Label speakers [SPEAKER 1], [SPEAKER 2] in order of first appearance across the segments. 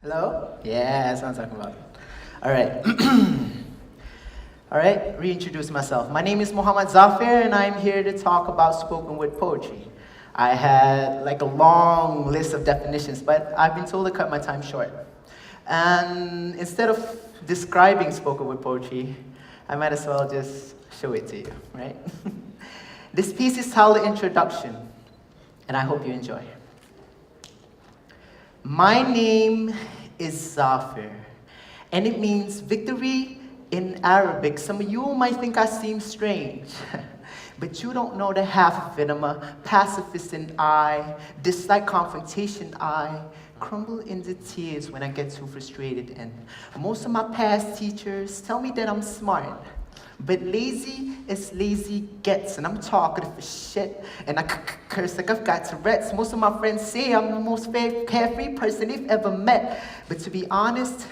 [SPEAKER 1] Hello? Yeah, that's what I'm talking about. All right. All right, reintroduce myself. My name is Muhammad Zhafir, and I'm here to talk about spoken word poetry. I had like a long list of definitions, but I've been told to cut my time short. And instead of describing spoken word poetry, I might as well just show it to you, right? This piece is titled Introduction, and I hope you enjoy. My name is Zhafir, and it means victory in Arabic. Some of you might think I seem strange, but you don't know the half of it. I'm a pacifist and I dislike confrontation. I crumble into tears when I get too frustrated, and most of my past teachers tell me that I'm smart. But lazy is lazy gets, and I'm talkative for shit, and I curse like I've got Tourette's. Most of my friends say I'm the most carefree person they've ever met. But to be honest,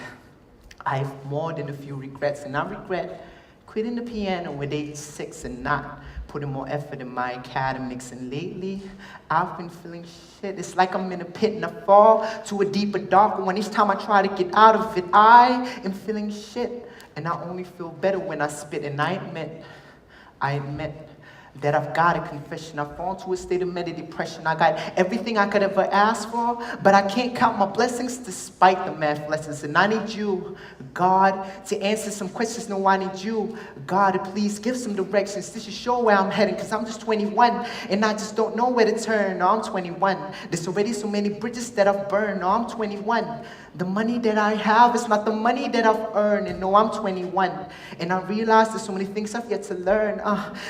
[SPEAKER 1] I have more than a few regrets, and I regret quitting the piano when age 6 and not putting more effort in my academics. And lately, I've been feeling shit. It's like I'm in a pit and I fall to a deeper, darker one. Each time I try to get out of it, I am feeling shit. And I only feel better when I spit. And I admit that I've got a confession. I've fallen to a state of mental depression. I got everything I could ever ask for, but I can't count my blessings despite the math lessons. And I need you, God, to answer some questions. No, I need you, God, to please give some directions. This should show where I'm heading, because I'm just 21, and I just don't know where to turn. No, I'm 21. There's already so many bridges that I've burned. No, I'm 21. The money that I have is not the money that I've earned. And no, I'm 21. And I realize there's so many things I've yet to learn.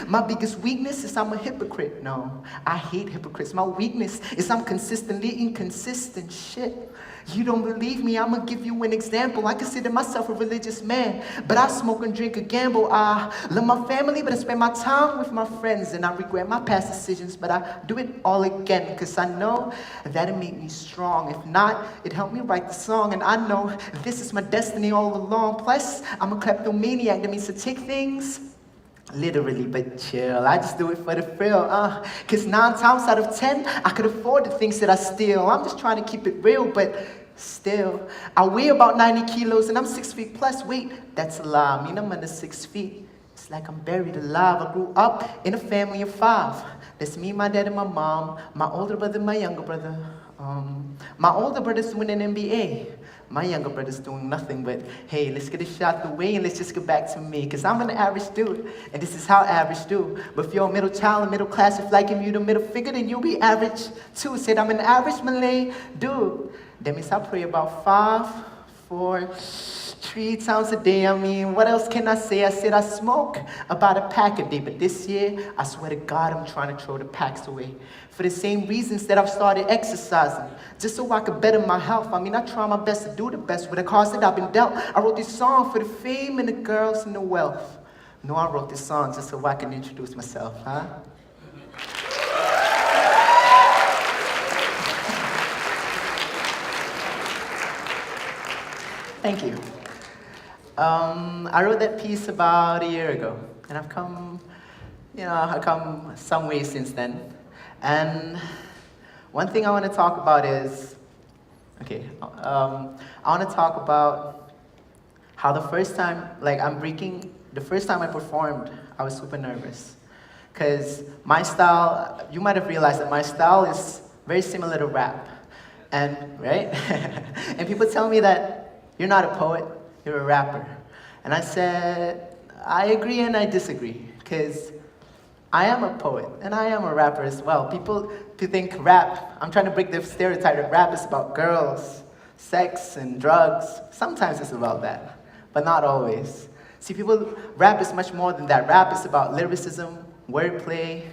[SPEAKER 1] My biggest weakness is I'm a hypocrite. No, I hate hypocrites. My weakness is I'm consistently inconsistent. Shit. You don't believe me? I'm going to give you an example. I consider myself a religious man, but I smoke and drink and gamble. I love my family, but I spend my time with my friends. And I regret my past decisions, but I do it all again, because I know that it made me strong. If not, it helped me write the song. And I know this is my destiny all along. Plus, I'm a kleptomaniac. That means to take things literally, but chill. I just do it for the thrill, cause 9 times out of 10, I could afford the things that I steal. I'm just trying to keep it real, but still, I weigh about 90 kilos and I'm 6 feet plus. Wait, that's a lie. I mean, I'm under 6 feet. It's like I'm buried alive. I grew up in a family of 5. That's me, my dad, and my mom, my older brother, my younger brother. My older brother's doing an MBA. My younger brother's doing nothing but, hey, let's get a shot out the way and let's just get back to me. Because I'm an average dude, and this is how average do. But if you're a middle child and middle class, if like give you the middle figure, then you'll be average too. Said I'm an average Malay dude. That means I pray about 5, 4, 3 times a day. I mean, what else can I say? I said I smoke about a pack a day, but this year, I swear to God, I'm trying to throw the packs away. For the same reasons that I've started exercising, just so I could better my health. I mean, I try my best to do the best with the cards that I've been dealt. I wrote this song for the fame and the girls and the wealth. No, I wrote this song just so I can introduce myself, huh? Thank you. I wrote that piece about a year ago, and I've come some way since then. And one thing I want to talk about is, I want to talk about how the first time I performed, I was super nervous. Because my style, you might have realized that my style is very similar to rap. And, right? And people tell me that you're not a poet, you're a rapper. And I said, I agree and I disagree, because I am a poet and I am a rapper as well. People think rap, I'm trying to break the stereotype that rap is about girls, sex, and drugs. Sometimes it's about that, but not always. See, rap is much more than that. Rap is about lyricism, wordplay,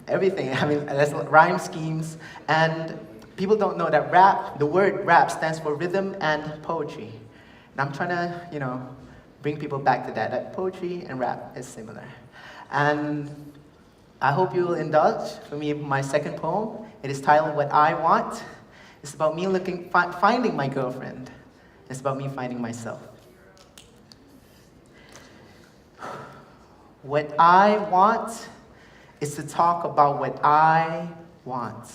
[SPEAKER 1] everything. I mean, that's rhyme schemes. And people don't know that the word rap stands for rhythm and poetry. And I'm trying to, bring people back to that poetry and rap is similar. And I hope you will indulge for me my second poem. It is titled What I Want. It's about me finding my girlfriend. It's about me finding myself. What I want is to talk about what I want.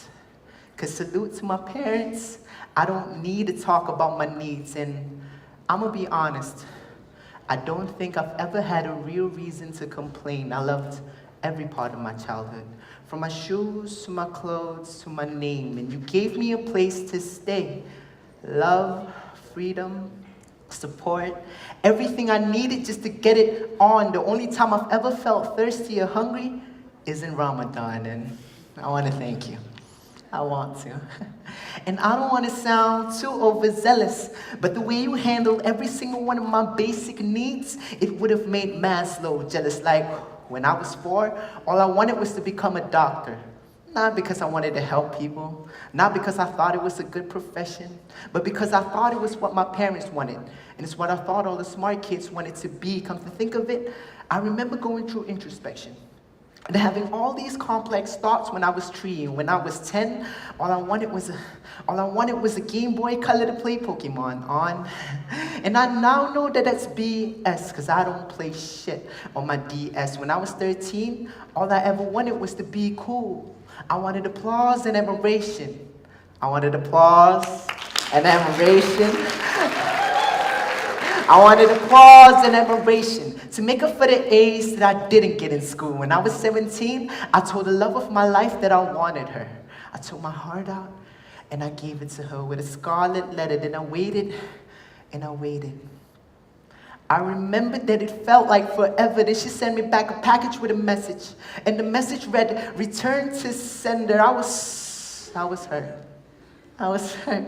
[SPEAKER 1] Because salute to my parents, I don't need to talk about my needs. And I'm going to be honest, I don't think I've ever had a real reason to complain. I loved every part of my childhood, from my shoes to my clothes to my name. And you gave me a place to stay. Love, freedom, support, everything I needed just to get it on. The only time I've ever felt thirsty or hungry is in Ramadan, and I want to thank you. I want to. And I don't want to sound too overzealous, but the way you handled every single one of my basic needs, it would have made Maslow jealous. Like, when I was 4, all I wanted was to become a doctor. Not because I wanted to help people, not because I thought it was a good profession, but because I thought it was what my parents wanted. And it's what I thought all the smart kids wanted to be. Come to think of it, I remember going through introspection and having all these complex thoughts when I was 3. And when I was 10, all I wanted was a Game Boy Color to play Pokemon on. And I now know that that's BS, because I don't play shit on my DS. When I was 13, all I ever wanted was to be cool. I wanted applause and admiration. I wanted applause and admiration. I wanted applause and admiration to make up for the A's that I didn't get in school. When I was 17, I told the love of my life that I wanted her. I took my heart out and I gave it to her with a scarlet letter. Then I waited and I waited. I remembered that it felt like forever. Then she sent me back a package with a message. And the message read, "Return to sender." I was hurt. I was hurt.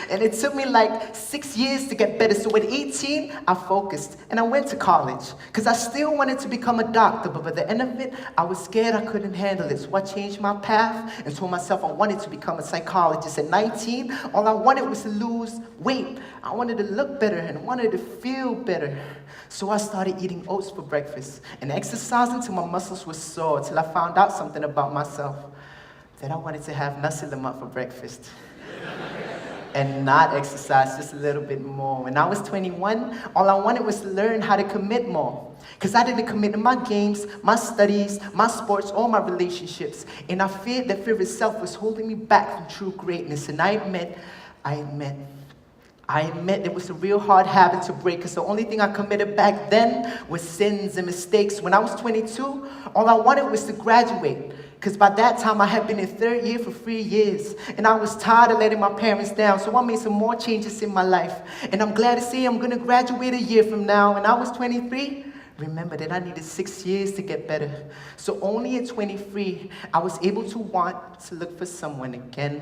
[SPEAKER 1] And it took me like 6 years to get better. So at 18, I focused and I went to college because I still wanted to become a doctor. But by the end of it, I was scared I couldn't handle it. So I changed my path and told myself I wanted to become a psychologist. At 19, all I wanted was to lose weight. I wanted to look better and wanted to feel better. So I started eating oats for breakfast and exercising till my muscles were sore, till I found out something about myself, that I wanted to have nasi lemak for breakfast. And not exercise just a little bit more. When I was 21, all I wanted was to learn how to commit more. Because I didn't commit to my games, my studies, my sports, or my relationships. And I feared that fear itself was holding me back from true greatness. And I admit it was a real hard habit to break, because the only thing I committed back then was sins and mistakes. When I was 22, all I wanted was to graduate. Because by that time, I had been in 3rd year for 3 years. And I was tired of letting my parents down. So I made some more changes in my life. And I'm glad to say I'm going to graduate a year from now. When I was 23, remember that I needed 6 years to get better. So only at 23, I was able to want to look for someone again.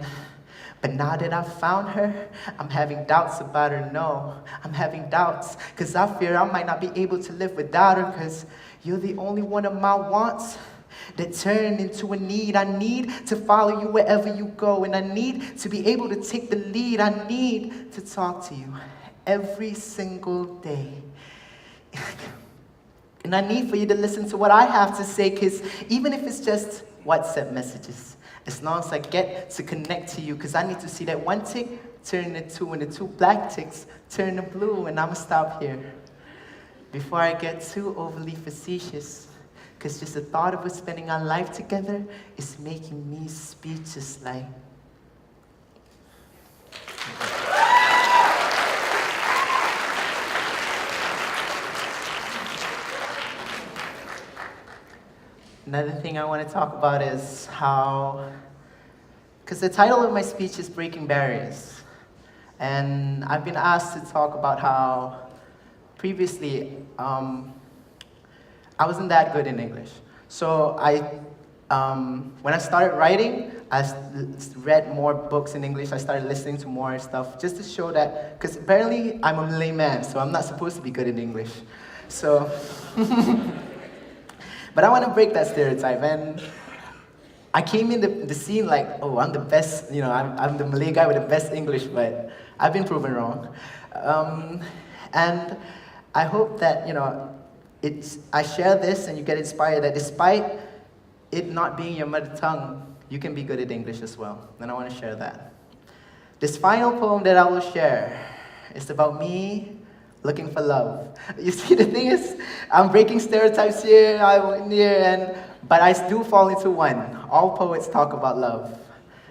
[SPEAKER 1] But now that I've found her, I'm having doubts about her. No, I'm having doubts because I fear I might not be able to live without her, because you're the only one of my wants that turned into a need. I need to follow you wherever you go, and I need to be able to take the lead. I need to talk to you every single day. And I need for you to listen to what I have to say, because even if it's just WhatsApp messages, as long as I get to connect to you, because I need to see that one tick turn to 2 and the 2 black ticks turn to blue, and I'm going to stop here before I get too overly facetious, because just the thought of us spending our life together is making me speechless. Like, another thing I want to talk about is how, because the title of my speech is Breaking Barriers. And I've been asked to talk about how previously I wasn't that good in English. So when I started writing, I read more books in English. I started listening to more stuff just to show that, because apparently I'm a Malay man, so I'm not supposed to be good in English. So, but I want to break that stereotype. And I came in the scene like, oh, I'm the best, I'm the Malay guy with the best English, but I've been proven wrong. And I hope that, I share this and you get inspired that despite it not being your mother tongue, you can be good at English as well. And I want to share that. This final poem that I will share is about me looking for love. You see, the thing is, I'm breaking stereotypes here, but I do fall into one. All poets talk about love.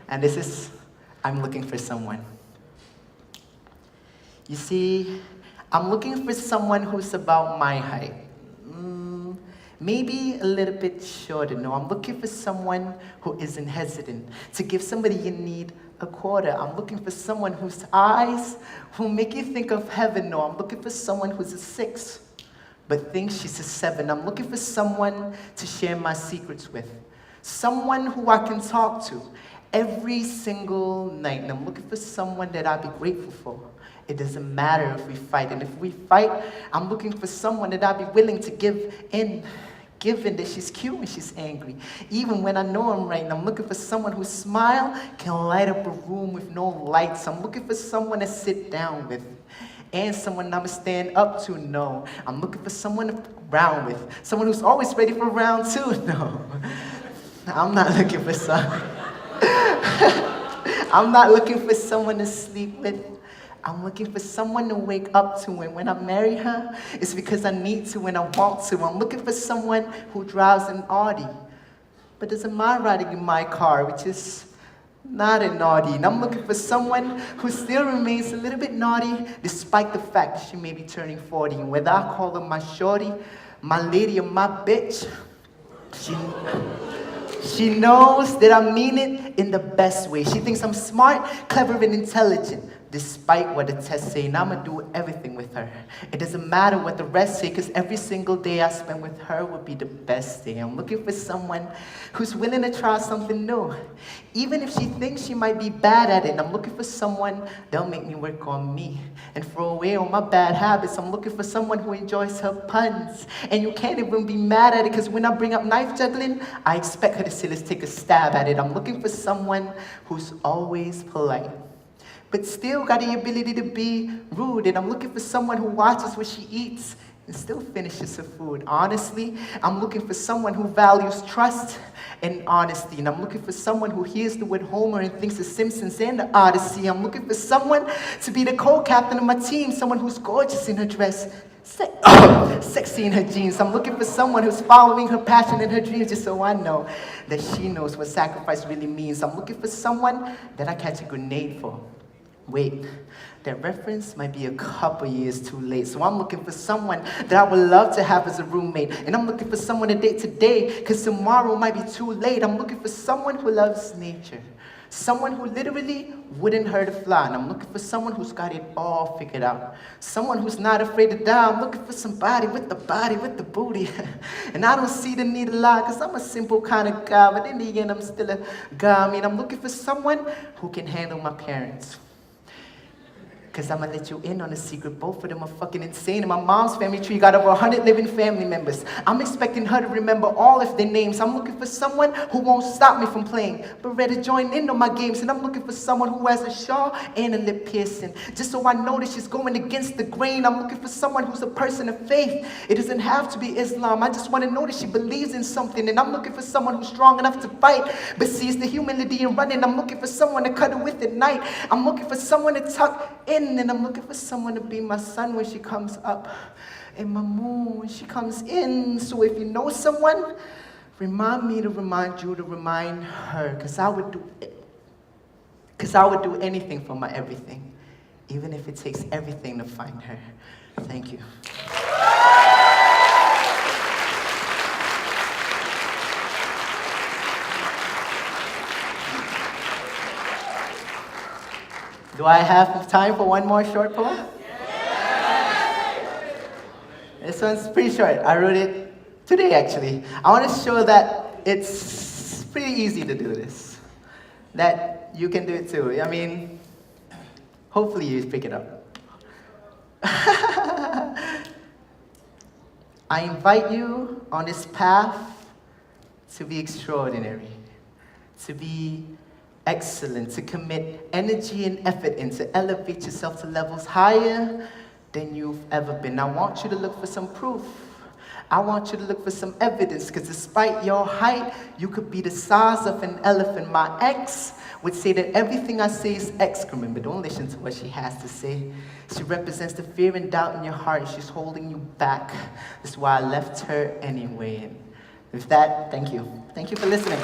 [SPEAKER 1] And this is, I'm looking for someone. You see, I'm looking for someone who's about my height. Maybe a little bit shorter. No, I'm looking for someone who isn't hesitant to give somebody in need a quarter. I'm looking for someone whose eyes will make you think of heaven. No, I'm looking for someone who's a 6, but thinks she's a 7. I'm looking for someone to share my secrets with. Someone who I can talk to every single night. And I'm looking for someone that I'll be grateful for. It doesn't matter if we fight. And if we fight, I'm looking for someone that I'll be willing to give in, given that she's cute when she's angry. Even when I know I'm right. And I'm looking for someone whose smile can light up a room with no lights. I'm looking for someone to sit down with. And someone I'm going to stand up to, no. I'm looking for someone to round with. Someone who's always ready for round 2, no. I'm not looking for someone. I'm not looking for someone to sleep with. I'm looking for someone to wake up to, and when I marry her, it's because I need to and I want to. I'm looking for someone who drives an Audi, but doesn't mind riding in my car, which is not an Audi. And I'm looking for someone who still remains a little bit naughty, despite the fact she may be turning 40. And whether I call her my shorty, my lady, or my bitch, she knows that I mean it in the best way. She thinks I'm smart, clever, and intelligent, despite what the tests say, and I'ma do everything with her. It doesn't matter what the rest say, because every single day I spend with her will be the best day. I'm looking for someone who's willing to try something new, even if she thinks she might be bad at it. I'm looking for someone that'll make me work on me and throw away all my bad habits. I'm looking for someone who enjoys her puns, and you can't even be mad at it, because when I bring up knife juggling, I expect her to say, let's take a stab at it. I'm looking for someone who's always polite, but still got the ability to be rude. And I'm looking for someone who watches what she eats and still finishes her food. Honestly, I'm looking for someone who values trust and honesty. And I'm looking for someone who hears the word Homer and thinks of Simpsons and the Odyssey. I'm looking for someone to be the co-captain of my team, someone who's gorgeous in her dress, sexy in her jeans. I'm looking for someone who's following her passion and her dreams, just so I know that she knows what sacrifice really means. I'm looking for someone that I catch a grenade for. Wait, that reference might be a couple years too late. So I'm looking for someone that I would love to have as a roommate. And I'm looking for someone to date today, because tomorrow might be too late. I'm looking for someone who loves nature. Someone who literally wouldn't hurt a fly. And I'm looking for someone who's got it all figured out. Someone who's not afraid to die. I'm looking for somebody with the body, with the booty. And I don't see the need to lie, because I'm a simple kind of guy. But in the end, I'm still a guy. I mean, I'm looking for someone who can handle my parents. Because I'm going to let you in on a secret. Both of them are fucking insane. And my mom's family tree got over 100 living family members. I'm expecting her to remember all of their names. I'm looking for someone who won't stop me from playing, but rather join in on my games. And I'm looking for someone who has a shawl and a lip piercing, just so I know that she's going against the grain. I'm looking for someone who's a person of faith. It doesn't have to be Islam. I just want to know that she believes in something. And I'm looking for someone who's strong enough to fight, but sees the humility in running. I'm looking for someone to cuddle with at night. I'm looking for someone to tuck in. And I'm looking for someone to be my sun when she comes up, and my moon when she comes in. So if you know someone, remind me to remind you to remind her, because I would do anything for my everything, even if it takes everything to find her. Thank you. Do I have time for one more short poem? This one's pretty short. I wrote it today, actually. I want to show that it's pretty easy to do this. That you can do it too. I mean, hopefully you pick it up. I invite you on this path to be extraordinary, to be excellent, to commit energy and effort and to elevate yourself to levels higher than you've ever been. I want you to look for some proof. I want you to look for some evidence, because despite your height, you could be the size of an elephant. My ex would say that everything I say is excrement, but don't listen to what she has to say. She represents the fear and doubt in your heart. She's holding you back. That's why I left her anyway. And with that, thank you. Thank you for listening.